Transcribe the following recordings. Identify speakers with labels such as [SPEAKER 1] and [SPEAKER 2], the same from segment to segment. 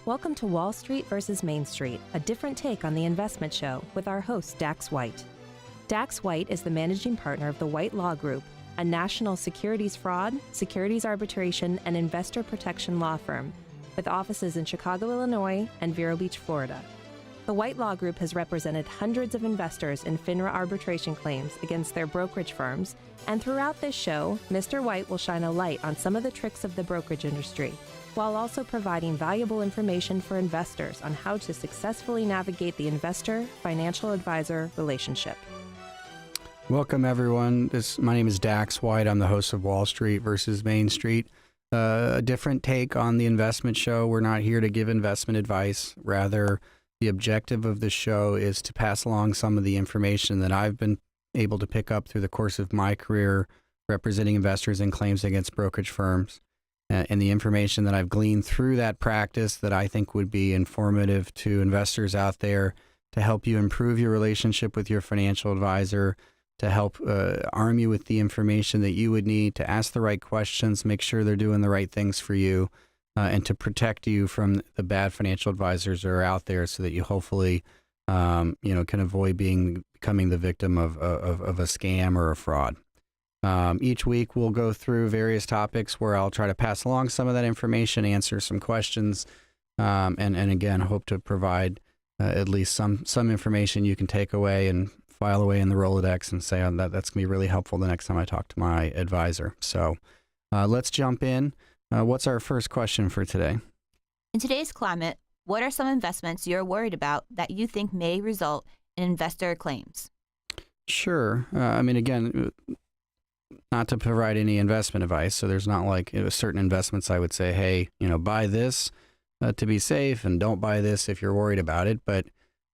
[SPEAKER 1] Welcome to Wall Street versus Main Street, a different take on the investment show with our host, Dax White. Dax White is the managing partner of the White Law Group, a national securities fraud, securities arbitration, and investor protection law firm with offices in Chicago, Illinois, and Vero Beach, Florida. The White Law Group has represented hundreds of investors in FINRA arbitration claims against their brokerage firms, and throughout this show, Mr. White will shine a light on some of the tricks of the brokerage industry, while also providing valuable information for investors on how to successfully navigate the investor-financial advisor relationship.
[SPEAKER 2] Welcome, everyone. My name is Dax White. I'm the host of Wall Street versus Main Street. A different take on the investment show. We're not here to give investment advice. Rather, the objective of the show is to pass along some of the information that I've been able to pick up through the course of my career representing investors in claims against brokerage firms. And the information that I've gleaned through that practice that I think would be informative to investors out there to help you improve your relationship with your financial advisor, to help arm you with the information that you would need to ask the right questions, make sure they're doing the right things for you, and to protect you from the bad financial advisors that are out there so that you hopefully can avoid becoming the victim of a scam or a fraud. Each week we'll go through various topics where I'll try to pass along some of that information, answer some questions, and again, hope to provide at least some information you can take away and file away in the Rolodex and say, that's going to be really helpful the next time I talk to my advisor. So let's jump in. What's our first question for today?
[SPEAKER 3] In today's climate, what are some investments you're worried about that you think may result in investor claims? Sure.
[SPEAKER 2] Again, not to provide any investment advice. So there's not like certain investments I would say, hey, buy this to be safe and don't buy this if you're worried about it. But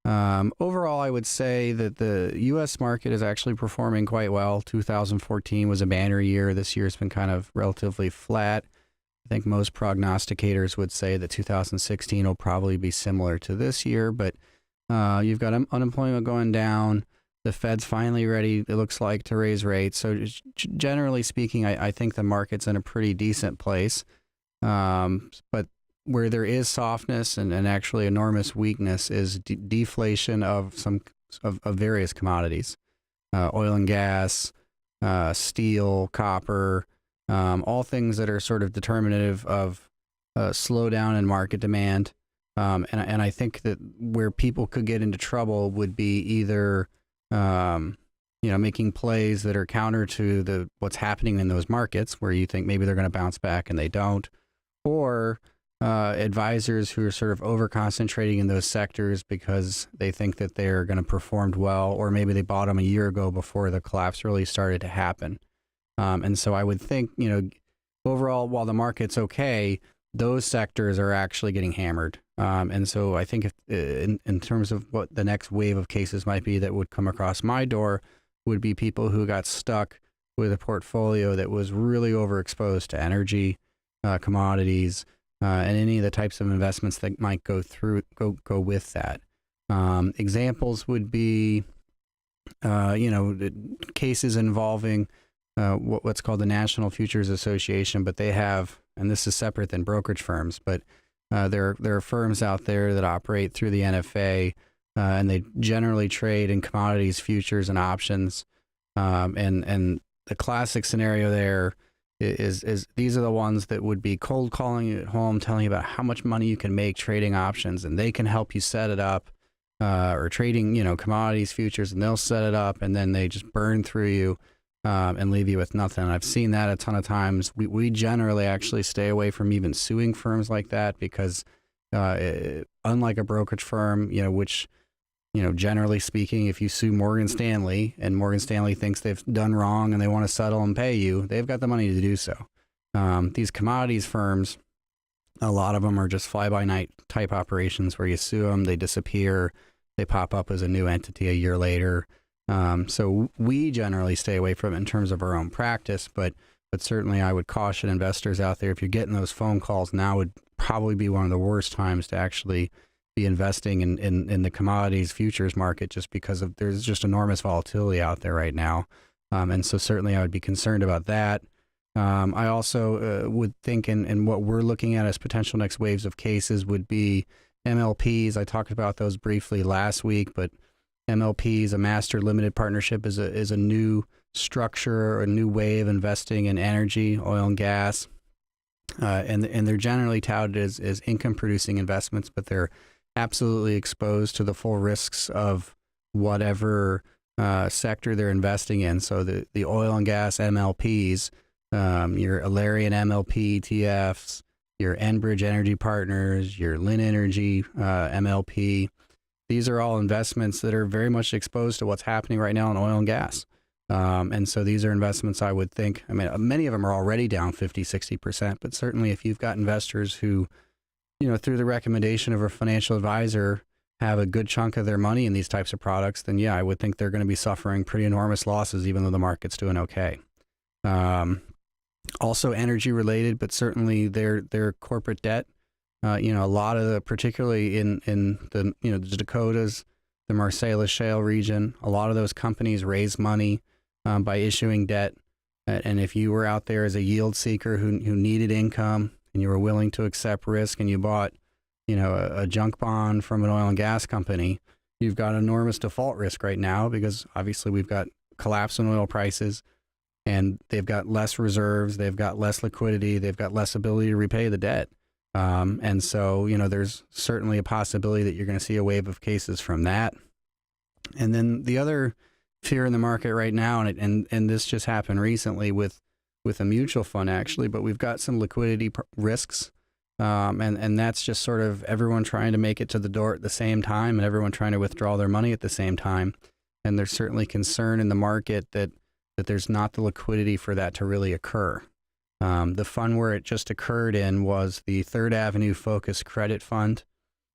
[SPEAKER 2] overall, I would say that the U.S. market is actually performing quite well. 2014 was a banner year. This year's been kind of relatively flat. I think most prognosticators would say that 2016 will probably be similar to this year, but you've got unemployment going down. The Fed's finally ready, it looks like, to raise rates. So generally speaking, I think the market's in a pretty decent place. But where there is softness and actually enormous weakness is deflation of various commodities, oil and gas, steel, copper, all things that are sort of determinative of slowdown in market demand. And I think that where people could get into trouble would be either making plays that are counter to what's happening in those markets where you think maybe they're going to bounce back and they don't, or advisors who are sort of over concentrating in those sectors because they think that they're going to perform well, or maybe they bought them a year ago before the collapse really started to happen. And so I would think, overall, while the market's okay, those sectors are actually getting hammered. And so I think in terms of what the next wave of cases might be that would come across my door would be people who got stuck with a portfolio that was really overexposed to energy, commodities, and any of the types of investments that might go with that. Examples would be, cases involving what's called the National Futures Association, but they have, and this is separate than brokerage firms, but there are firms out there that operate through the NFA, and they generally trade in commodities, futures, and options. And the classic scenario there is these are the ones that would be cold calling you at home, telling you about how much money you can make trading options, and they can help you set it up, or trading, commodities, futures, and they'll set it up, and then they just burn through you. And leave you with nothing. I've seen that a ton of times. We generally actually stay away from even suing firms like that because unlike a brokerage firm, which, generally speaking, if you sue Morgan Stanley and Morgan Stanley thinks they've done wrong and they want to settle and pay you, they've got the money to do so. These commodities firms, a lot of them are just fly-by-night type operations where you sue them, they disappear, they pop up as a new entity a year later. So we generally stay away from it in terms of our own practice, but certainly I would caution investors out there, if you're getting those phone calls, now would probably be one of the worst times to actually be investing in the commodities futures market, just because there's just enormous volatility out there right now. And so certainly I would be concerned about that. I also would think, and what we're looking at as potential next waves of cases would be MLPs. I talked about those briefly last week, but MLPs, a master limited partnership, is a new structure, a new way of investing in energy, oil and gas, and they're generally touted as income producing investments, but they're absolutely exposed to the full risks of whatever sector they're investing in. So the oil and gas MLPs, your Alarian MLP ETFs, your Enbridge Energy Partners, your Lynn Energy MLP. These are all investments that are very much exposed to what's happening right now in oil and gas. And so these are investments I would think, I mean, many of them are already down 50, 60%, but certainly if you've got investors who, through the recommendation of a financial advisor, have a good chunk of their money in these types of products, then yeah, I would think they're going to be suffering pretty enormous losses, even though the market's doing okay. Also energy related, but certainly their corporate debt. A lot of the, particularly in the the Dakotas, the Marcellus Shale region, a lot of those companies raise money by issuing debt. And if you were out there as a yield seeker who needed income and you were willing to accept risk, and you bought a junk bond from an oil and gas company, you've got enormous default risk right now, because obviously we've got collapse in oil prices, and they've got less reserves, they've got less liquidity, they've got less ability to repay the debt. And so, there's certainly a possibility that you're going to see a wave of cases from that. And then the other fear in the market right now, and this just happened recently with a mutual fund actually, but we've got some liquidity risks. And that's just sort of everyone trying to make it to the door at the same time, and everyone trying to withdraw their money at the same time. And there's certainly concern in the market that there's not the liquidity for that to really occur. The fund where it just occurred in was the Third Avenue Focus Credit Fund,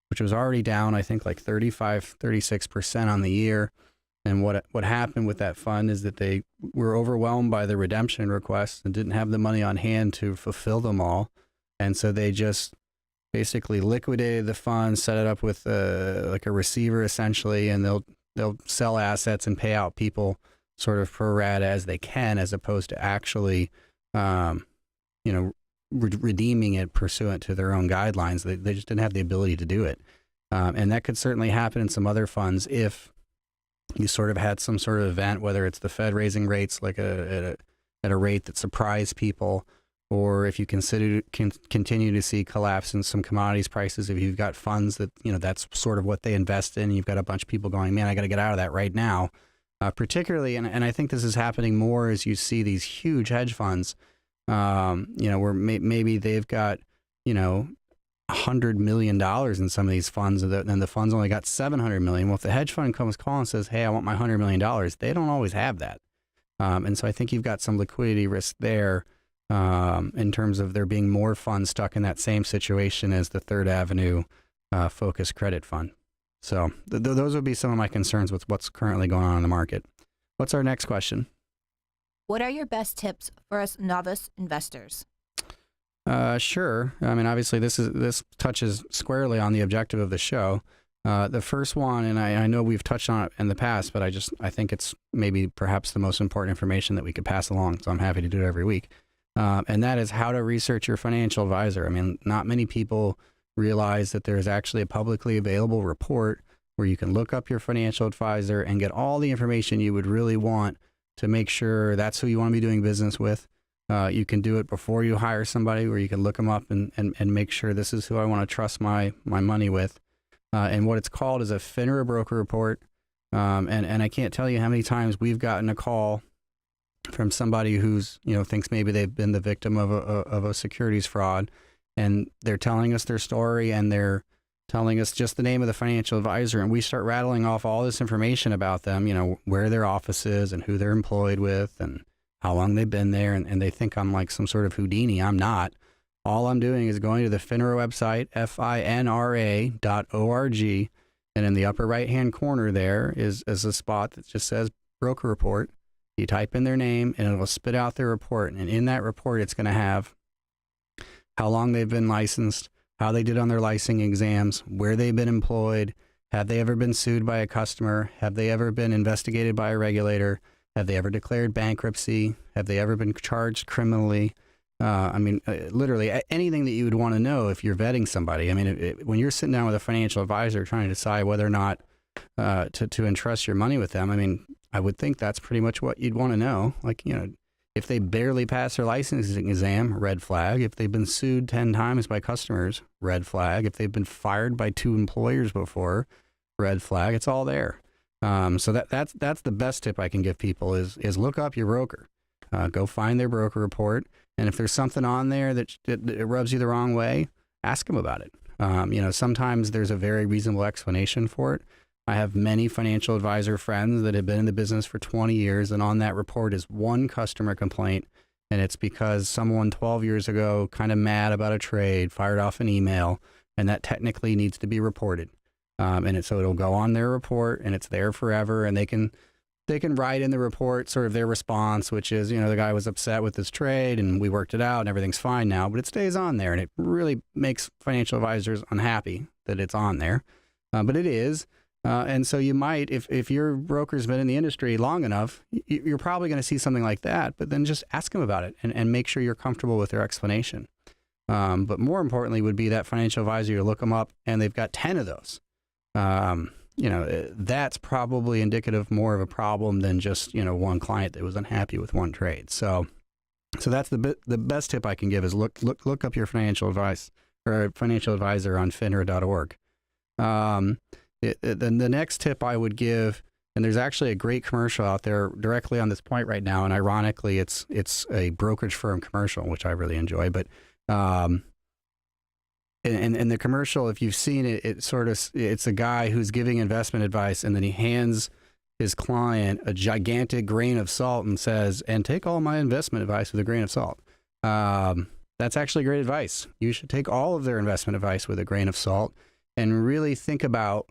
[SPEAKER 2] which was already down, I think, like 35, 36% on the year. And what happened with that fund is that they were overwhelmed by the redemption requests and didn't have the money on hand to fulfill them all. And so they just basically liquidated the fund, set it up with like a receiver essentially, and they'll sell assets and pay out people sort of pro rata as they can, as opposed to actually, redeeming it pursuant to their own guidelines. They just didn't have the ability to do it. And that could certainly happen in some other funds if you sort of had some sort of event, whether it's the Fed raising rates like at a rate that surprised people, or if you continue to see collapse in some commodities prices. If you've got funds that, that's sort of what they invest in, you've got a bunch of people going, man, I got to get out of that right now. Particularly, and I think this is happening more as you see these huge hedge funds, where maybe they've got, $100 million in some of these funds, and the fund's only got $700 million. Well, if the hedge fund comes calling and says, hey, I want my $100 million, they don't always have that. And so I think you've got some liquidity risk there in terms of there being more funds stuck in that same situation as the Third Avenue Focus Credit Fund. So those would be some of my concerns with what's currently going on in the market. What's our next question?
[SPEAKER 3] What are your best tips for us novice investors?
[SPEAKER 2] Sure. I mean, obviously, this touches squarely on the objective of the show. The first one, and I know we've touched on it in the past, but I think it's maybe perhaps the most important information that we could pass along, so I'm happy to do it every week. And that is how to research your financial advisor. I mean, not many people realize that there's actually a publicly available report where you can look up your financial advisor and get all the information you would really want to make sure that's who you want to be doing business with. You can do it before you hire somebody, where you can look them up and make sure this is who I want to trust my money with. And what it's called is a FINRA broker report. And I can't tell you how many times we've gotten a call from somebody who's, thinks maybe they've been the victim of a securities fraud, and they're telling us their story, and they're telling us just the name of the financial advisor, and we start rattling off all this information about them, where their office is and who they're employed with and how long they've been there, and they think I'm like some sort of Houdini. I'm not. All I'm doing is going to the FINRA website, FINRA.org, and in the upper right-hand corner there is a spot that just says broker report. You type in their name, and it'll spit out their report, and in that report, it's going to have how long they've been licensed, how they did on their licensing exams, where they've been employed, have they ever been sued by a customer, have they ever been investigated by a regulator, have they ever declared bankruptcy, have they ever been charged criminally, Literally anything that you would want to know if you're vetting somebody. I mean, when you're sitting down with a financial advisor trying to decide whether or not to entrust your money with them, I mean, I would think that's pretty much what you'd want to know. Like, if they barely pass their licensing exam, red flag. If they've been sued 10 times by customers, red flag. If they've been fired by 2 employers before, red flag. It's all there. So that's the best tip I can give people is look up your broker. Go find their broker report. And if there's something on there that it rubs you the wrong way, ask them about it. Sometimes there's a very reasonable explanation for it. I have many financial advisor friends that have been in the business for 20 years, and on that report is one customer complaint, and it's because someone 12 years ago kind of mad about a trade, fired off an email, and that technically needs to be reported. So it'll go on their report, and it's there forever, and they can write in the report sort of their response, which is, the guy was upset with this trade, and we worked it out, and everything's fine now, but it stays on there, and it really makes financial advisors unhappy that it's on there, but it is. And so you might, if your broker's been in the industry long enough, you're probably going to see something like that, but then just ask them about it and make sure you're comfortable with their explanation. But more importantly would be that financial advisor, you look them up and they've got 10 of those. That's probably indicative more of a problem than just, one client that was unhappy with one trade. So that's the best tip I can give is look up your financial advice or financial advisor on finra.org. Then the next tip I would give, and there's actually a great commercial out there directly on this point right now, and ironically, it's a brokerage firm commercial, which I really enjoy. But in the commercial, if you've seen it, it's a guy who's giving investment advice, and then he hands his client a gigantic grain of salt and says, "And take all my investment advice with a grain of salt." That's actually great advice. You should take all of their investment advice with a grain of salt and really think about,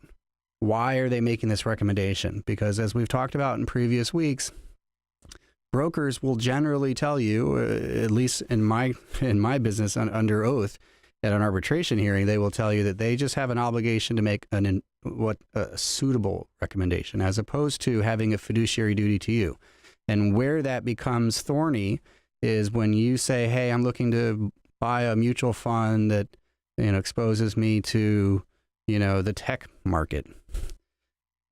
[SPEAKER 2] why are they making this recommendation? Because as we've talked about in previous weeks, brokers will generally tell you, at least in my business under oath at an arbitration hearing, they will tell you that they just have an obligation to make a suitable recommendation as opposed to having a fiduciary duty to you. And where that becomes thorny is when you say, hey, I'm looking to buy a mutual fund that exposes me to the tech market.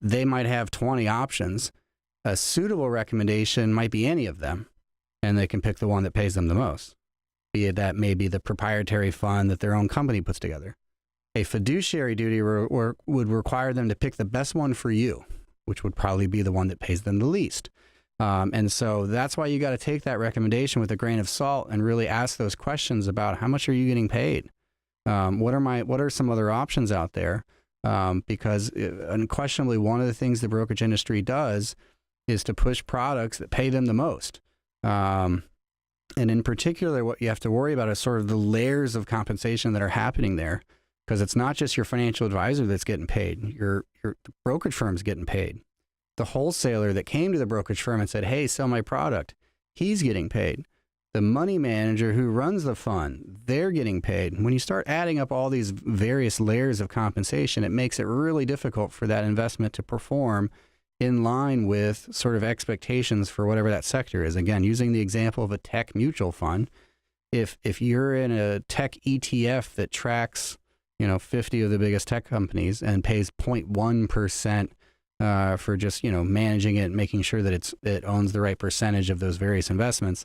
[SPEAKER 2] They might have 20 options. A suitable recommendation might be any of them, and they can pick the one that pays them the most, be it that maybe the proprietary fund that their own company puts together. A fiduciary duty would require them to pick the best one for you, which would probably be the one that pays them the least. And so that's why you got to take that recommendation with a grain of salt and really ask those questions about how much are you getting paid? What are some other options out there? Because unquestionably, one of the things the brokerage industry does is to push products that pay them the most. And in particular, what you have to worry about is sort of the layers of compensation that are happening there, because it's not just your financial advisor that's getting paid. Your brokerage firm's getting paid. The wholesaler that came to the brokerage firm and said, hey, sell my product, he's getting paid. The money manager who runs the fund, they're getting paid. When you start adding up all these various layers of compensation, it makes it really difficult for that investment to perform in line with sort of expectations for whatever that sector is. Again, using the example of a tech mutual fund, if you're in a tech ETF that tracks 50 of the biggest tech companies and pays 0.1% for just managing it and making sure that it owns the right percentage of those various investments,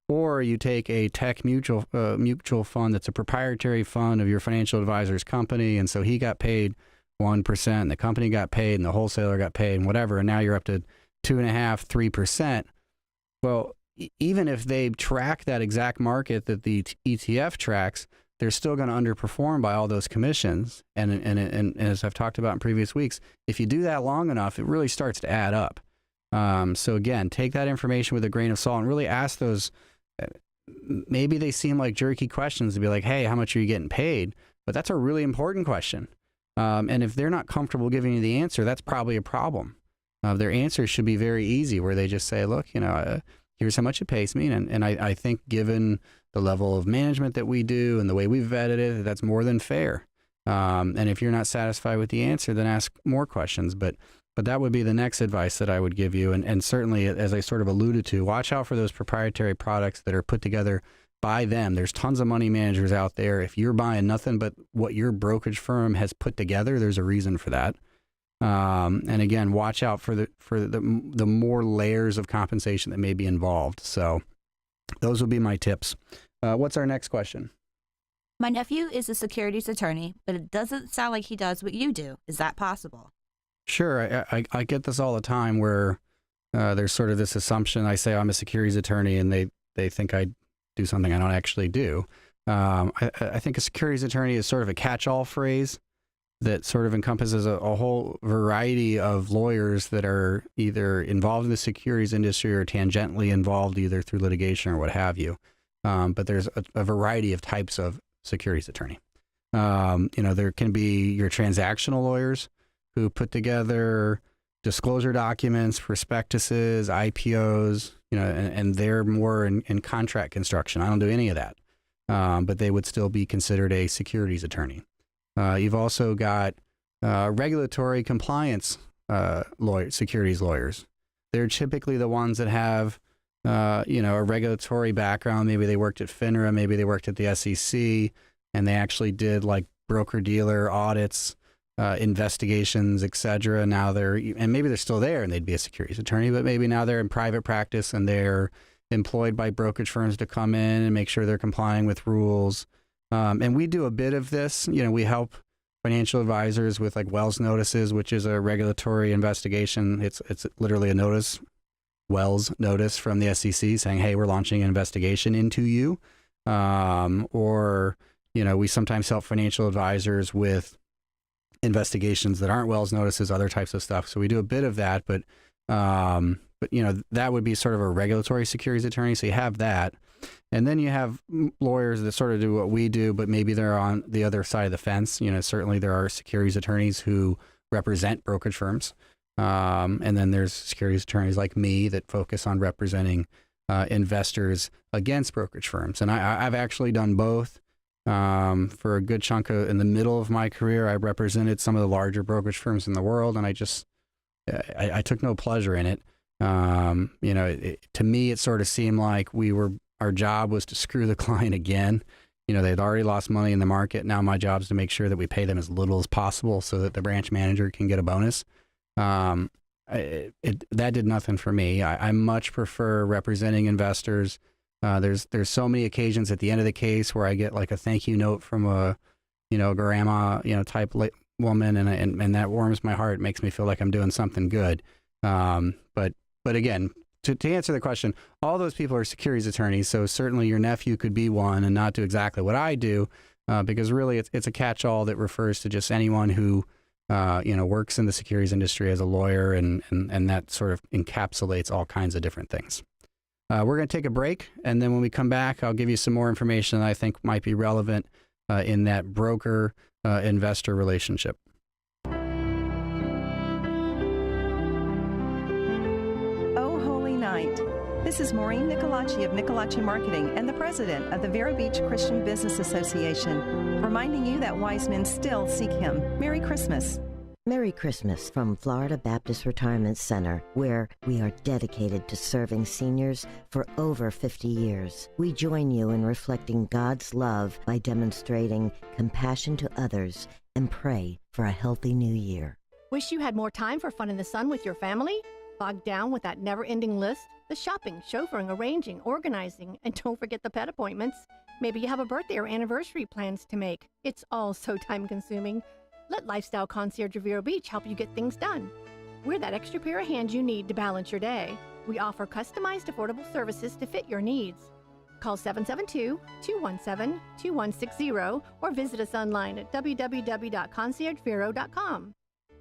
[SPEAKER 2] or you take a tech mutual fund that's a proprietary fund of your financial advisor's company, and so he got paid 1%, and the company got paid, and the wholesaler got paid, and whatever, and now you're up to 2.5%, 3%. Well, even if they track that exact market that the ETF tracks, they're still going to underperform by all those commissions. And as I've talked about in previous weeks, if you do that long enough, it really starts to add up. So again, take that information with a grain of salt and really ask those. Maybe they seem like jerky questions to be like, hey, how much are you getting paid? But that's a really important question. And if they're not comfortable giving you the answer, that's probably a problem. Their answers should be very easy, where they just say, look, here's how much it pays me. And I think given the level of management that we do and the way we've vetted it, that's more than fair. And if you're not satisfied with the answer, then ask more questions. But that would be the next advice that I would give you. And certainly, as I sort of alluded to, watch out for those proprietary products that are put together buy them. There's tons of money managers out there. If you're buying nothing but what your brokerage firm has put together, there's a reason for that. And again, watch out for the more layers of compensation that may be involved. So those will be my tips. What's our next question?
[SPEAKER 3] My nephew is a securities attorney, but it doesn't sound like he does what you do. Is that possible?
[SPEAKER 2] Sure. I get this all the time where there's sort of this assumption. I say I'm a securities attorney and they think I do something I don't actually do. I think a securities attorney is sort of a catch-all phrase that sort of encompasses a whole variety of lawyers that are either involved in the securities industry or tangentially involved either through litigation or what have you. But there's a variety of types of securities attorney. There can be your transactional lawyers who put together disclosure documents, prospectuses, IPOs, and they're more in contract construction. I don't do any of that, but they would still be considered a securities attorney. You've also got regulatory compliance securities lawyers. They're typically the ones that have a regulatory background. Maybe they worked at FINRA, maybe they worked at the SEC, and they actually did like broker-dealer audits, investigations, et cetera. And maybe they're still there and they'd be a securities attorney, but maybe now they're in private practice and they're employed by brokerage firms to come in and make sure they're complying with rules. And we do a bit of this. We help financial advisors with like Wells notices, which is a regulatory investigation. It's literally a notice, Wells notice from the SEC saying, hey, we're launching an investigation into you. We sometimes help financial advisors with investigations that aren't Wells notices, other types of stuff. So we do a bit of that, but that would be sort of a regulatory securities attorney. So you have that. And then you have lawyers that sort of do what we do, but maybe they're on the other side of the fence. Certainly there are securities attorneys who represent brokerage firms. And then there's securities attorneys like me that focus on representing investors against brokerage firms. And I've actually done both. For a good chunk in the middle of my career, I represented some of the larger brokerage firms in the world, and I took no pleasure in it. To me, it sort of seemed like our job was to screw the client again. They'd already lost money in the market. Now my job is to make sure that we pay them as little as possible so that the branch manager can get a bonus. That did nothing for me. I much prefer representing investors. There's so many occasions at the end of the case where I get like a thank you note from a grandma type woman, and that warms my heart. It makes me feel like I'm doing something good. But again, to answer the question, all those people are securities attorneys. So certainly your nephew could be one and not do exactly what I do, because really it's a catch-all that refers to just anyone who works in the securities industry as a lawyer, and that sort of encapsulates all kinds of different things. We're going to take a break, and then when we come back, I'll give you some more information that I think might be relevant in that broker-investor relationship.
[SPEAKER 4] Oh, holy night. This is Maureen Nicolaci of Nicolaci Marketing and the president of the Vero Beach Christian Business Association, reminding you that wise men still seek him. Merry Christmas.
[SPEAKER 5] Merry Christmas from Florida Baptist Retirement Center, where we are dedicated to serving seniors for over 50 years. We join you in reflecting God's love by demonstrating compassion to others and pray for a healthy new year.
[SPEAKER 6] Wish you had more time for fun in the sun with your family? Bogged down with that never-ending list? The shopping, chauffeuring, arranging, organizing, and don't forget the pet appointments. Maybe you have a birthday or anniversary plans to make. It's all so time-consuming. Let Lifestyle Concierge of Vero Beach help you get things done. We're that extra pair of hands you need to balance your day. We offer customized, affordable services to fit your needs. Call 772-217-2160 or visit us online at www.conciergevero.com.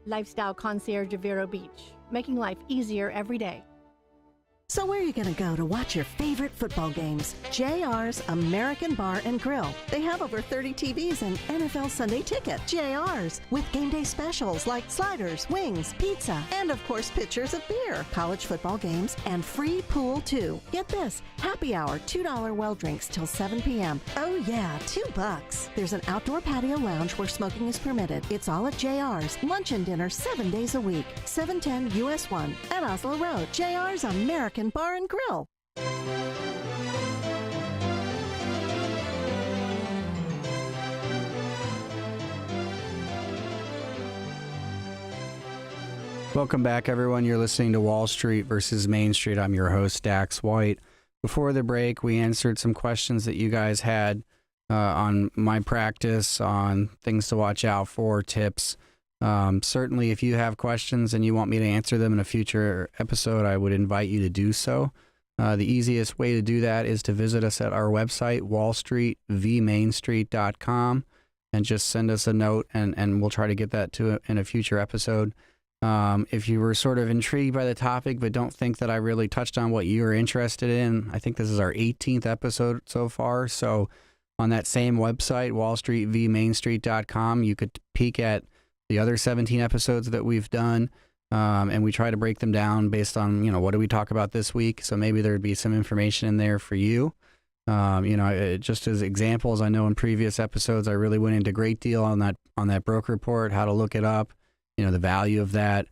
[SPEAKER 6] Lifestyle Concierge of Vero Beach, making life easier every day.
[SPEAKER 4] So where are you going to go to watch your favorite football games? JR's American Bar and Grill. They have over 30 TVs and NFL Sunday Ticket. JR's with game day specials like sliders, wings, pizza, and of course pitchers of beer, college football games, and free pool too. Get this, happy hour, $2 well drinks till 7 p.m. Oh yeah, $2. There's an outdoor patio lounge where smoking is permitted. It's all at JR's. Lunch and dinner 7 days a week. 710 US 1 at Oslo Road. JR's American Bar and Grill.
[SPEAKER 2] Welcome back, everyone. You're listening to Wall Street versus Main Street. I'm your host, Dax White. Before the break, we answered some questions that you guys had on my practice, on things to watch out for, tips. Certainly, if you have questions and you want me to answer them in a future episode, I would invite you to do so. The easiest way to do that is to visit us at our website, wallstreetvmainstreet.com, and just send us a note, and we'll try to get that to in a future episode. If you were sort of intrigued by the topic but don't think that I really touched on what you're interested in, I think this is our 18th episode so far. So on that same website, wallstreetvmainstreet.com, you could peek at the other 17 episodes that we've done, and we try to break them down based on, what do we talk about this week. So maybe there'd be some information in there for you. Just as examples, I know in previous episodes I really went into a great deal on that broker report, how to look it up. The value of that.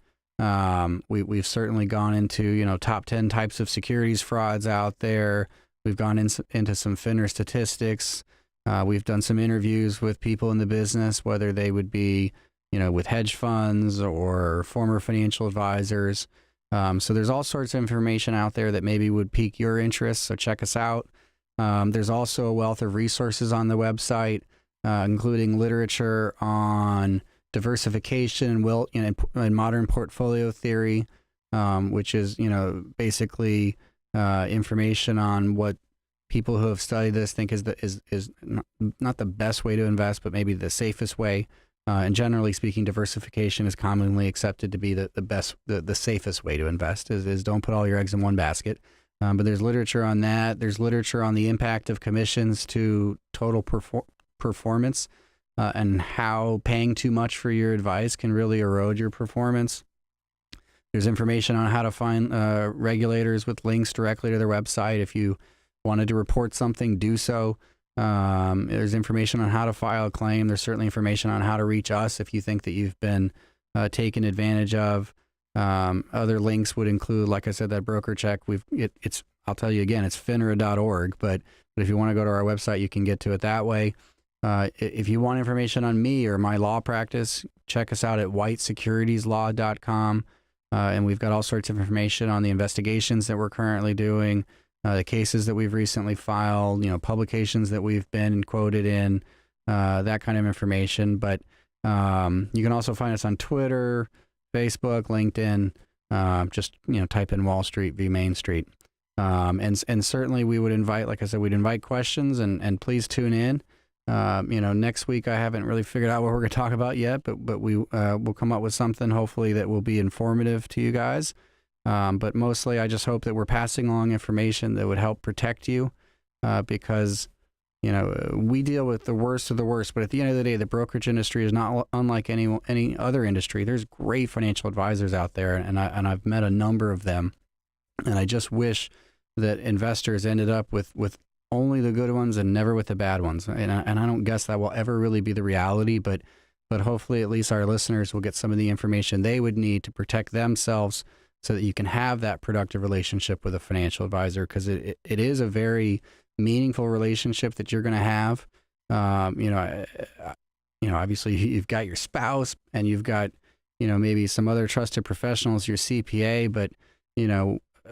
[SPEAKER 2] We've certainly gone into, top 10 types of securities frauds out there. We've gone into some FINRA statistics. We've done some interviews with people in the business, whether they would be, with hedge funds or former financial advisors. So there's all sorts of information out there that maybe would pique your interest. So check us out. There's also a wealth of resources on the website, including literature on diversification and modern portfolio theory, which is, basically information on what people who have studied this think is not the best way to invest, but maybe the safest way. And generally speaking, diversification is commonly accepted to be the safest way to invest. Is don't put all your eggs in one basket. But there's literature on that. There's literature on the impact of commissions to total performance. And how paying too much for your advice can really erode your performance. There's information on how to find regulators with links directly to their website. If you wanted to report something, do so. There's information on how to file a claim. There's certainly information on how to reach us if you think that you've been taken advantage of. Other links would include, like I said, that broker check. I'll tell you again, it's finra.org, but if you want to go to our website, you can get to it that way. If you want information on me or my law practice, check us out at whitesecuritieslaw.com. And we've got all sorts of information on the investigations that we're currently doing, the cases that we've recently filed, publications that we've been quoted in, that kind of information. But you can also find us on Twitter, Facebook, LinkedIn. Just type in Wall Street v Main Street. And certainly we would invite, like I said, we'd invite questions, and please tune in. Next week I haven't really figured out what we're going to talk about yet, but we will come up with something hopefully that will be informative to you guys. But mostly I just hope that we're passing along information that would help protect you, because we deal with the worst of the worst. But at the end of the day, the brokerage industry is not unlike any other industry. There's great financial advisors out there, and I've met a number of them, and I just wish that investors ended up with only the good ones and never with the bad ones. And I don't guess that will ever really be the reality, but hopefully at least our listeners will get some of the information they would need to protect themselves so that you can have that productive relationship with a financial advisor, because it is a very meaningful relationship that you're going to have. Obviously you've got your spouse and you've got, maybe some other trusted professionals, your CPA, but,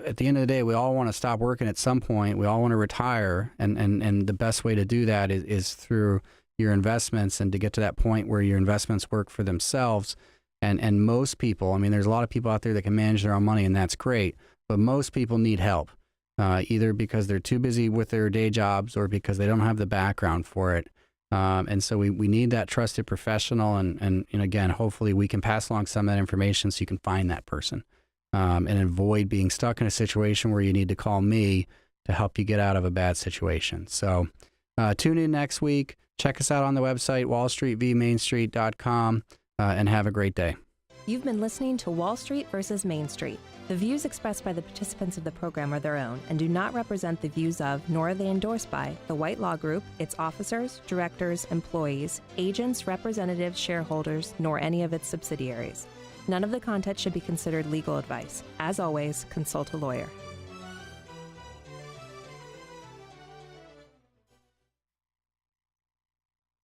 [SPEAKER 2] at the end of the day, we all want to stop working at some point. We all want to retire. And the best way to do that is through your investments, and to get to that point where your investments work for themselves. And most people, there's a lot of people out there that can manage their own money, and that's great. But most people need help, either because they're too busy with their day jobs or because they don't have the background for it. And so we need that trusted professional. And again, hopefully we can pass along some of that information so you can find that person. And avoid being stuck in a situation where you need to call me to help you get out of a bad situation. So tune in next week. Check us out on the website, wallstreetvmainstreet.com, and have a great day.
[SPEAKER 1] You've been listening to Wall Street versus Main Street. The views expressed by the participants of the program are their own and do not represent the views of, nor are they endorsed by, the White Law Group, its officers, directors, employees, agents, representatives, shareholders, nor any of its subsidiaries. None of the content should be considered legal advice. As always, consult a lawyer.